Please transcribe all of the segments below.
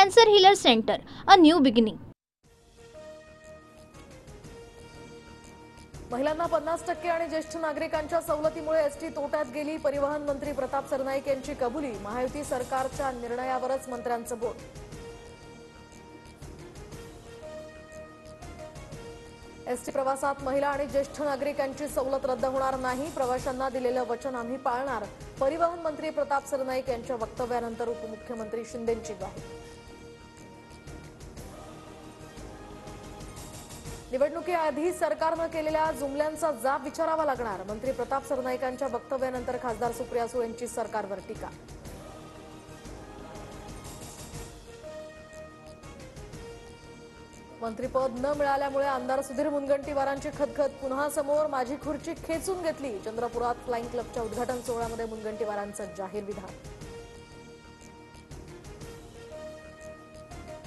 Cancer Healer Center, a new beginning. महिलांना 50% आणि ज्येष्ठ नागरिकांच्या सवलतीमुळे एसटी तोट्यात गेली. परिवहन मंत्री प्रताप सरनाईक यांची कबुली. महायुती सरकारच्या निर्णयावरच मंत्र्यांचं बोट. एसटी प्रवासात महिला आणि ज्येष्ठ नागरिकांची सवलत रद्द होणार नाही. प्रवाशांना दिलेलं वचन आम्ही पाळणार. परिवहन मंत्री प्रताप सरनाईक यांच्या वक्तव्यानंतर उपमुख्यमंत्री शिंदेंची ग्वाही. निवडणुकीआधी सरकारनं केलेल्या जुमल्यांचा जाब विचारावा लागणार. मंत्री प्रताप सरनाईकांच्या वक्तव्यानंतर खासदार सुप्रिया सुळेंची सरकारवर टीका. मंत्रीपद न मिळाल्यामुळे आमदार सुधीर मुनगंटीवारांची खदखद पुन्हा समोर. माझी खुर्ची खेचून घेतली. चंद्रपुरात फ्लाइंग क्लबच्या उद्घाटन सोहळ्यामध्ये मुनगंटीवारांचं जाहीर विधान.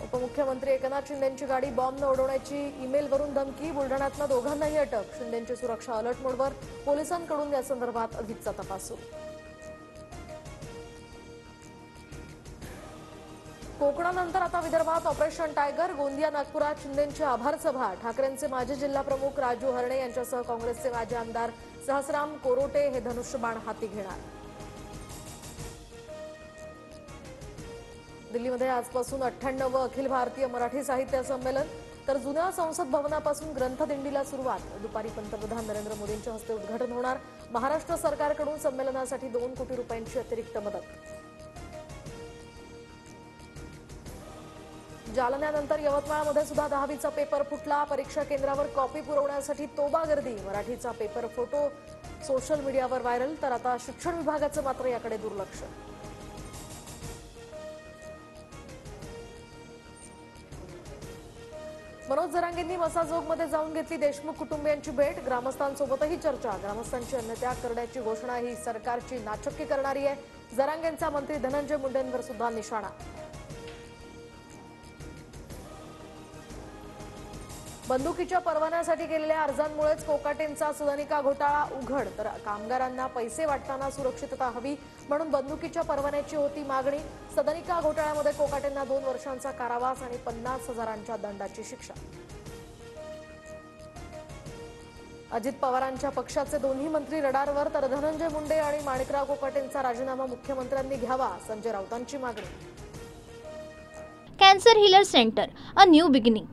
उपमुख्यमंत्री एकनाथ शिंदेंची गाडी बॉम्बनं उडवण्याची ईमेलवरून धमकी. बुलढाण्यातनं दोघांनाही अटक. शिंदेंची सुरक्षा अलर्ट मोडवर. पोलिसांकडून या संदर्भात अधिकचा तपास सुरू. कोकणानंतर आता विदर्भात ऑपरेशन टायगर. गोंदिया नागपुरात शिंदेंची आभार सभा. ठाकरेंचे माजी जिल्हाप्रमुख राजू हरणे यांच्यासह काँग्रेसचे माजी आमदार सहस्राम कोरोटे हे धनुष्यबाण हाती घेणार. दिल्लीमध्ये आजपासून 98वे अखिल भारतीय मराठी साहित्य संमेलन. तर जुन्या संसद भवनापासून ग्रंथदिंडीला सुरुवात. दुपारी पंतप्रधान नरेंद्र मोदींच्या हस्ते उद्घाटन होणार. महाराष्ट्र सरकारकडून संमेलनासाठी 2 कोटी रुपयांची अतिरिक्त मदत. जालन्यानंतर यवतमाळमध्ये सुद्धा 10वीचा पेपर फुटला. परीक्षा केंद्रावर कॉपी पुरवण्यासाठी तोबा गर्दी. मराठीचा पेपर फोटो सोशल मीडियावर व्हायरल. तर आता शिक्षण विभागाचं मात्र याकडे दुर्लक्ष. मनोज जरांगेंनी मसाजोगमध्ये जाऊन घेतली देशमुख कुटुंबियांची भेट. ग्रामस्थांसोबतही चर्चा. ग्रामस्थांची अन्नत्याग करण्याची घोषणा ही सरकारची नाचक्की करणारी आहे. जरांगेंचा मंत्री धनंजय मुंडेंवर सुद्धा निशाणा. बंदुकीच्या परवान्यासाठी केलेल्या अर्जांमुळेच कोकाटेंचा सदनिका घोटाळा उघड. तर कामगारांना पैसे वाटताना सुरक्षितता हवी म्हणून बंदुकीच्या परवान्याची होती मागणी. सदनिका घोटाळ्यामध्ये कोकाटेंना 2 वर्षांचा कारावास आणि 50,000च्या दंडाची शिक्षा. अजित पवारांच्या पक्षाचे दोन्ही मंत्री रडारवर. तर धनंजय मुंडे आणि माणिकराव कोकाटेंचा राजीनामा मुख्यमंत्र्यांनी घ्यावा. संजय राऊतांची मागणी. Cancer Healer Center, a new beginning.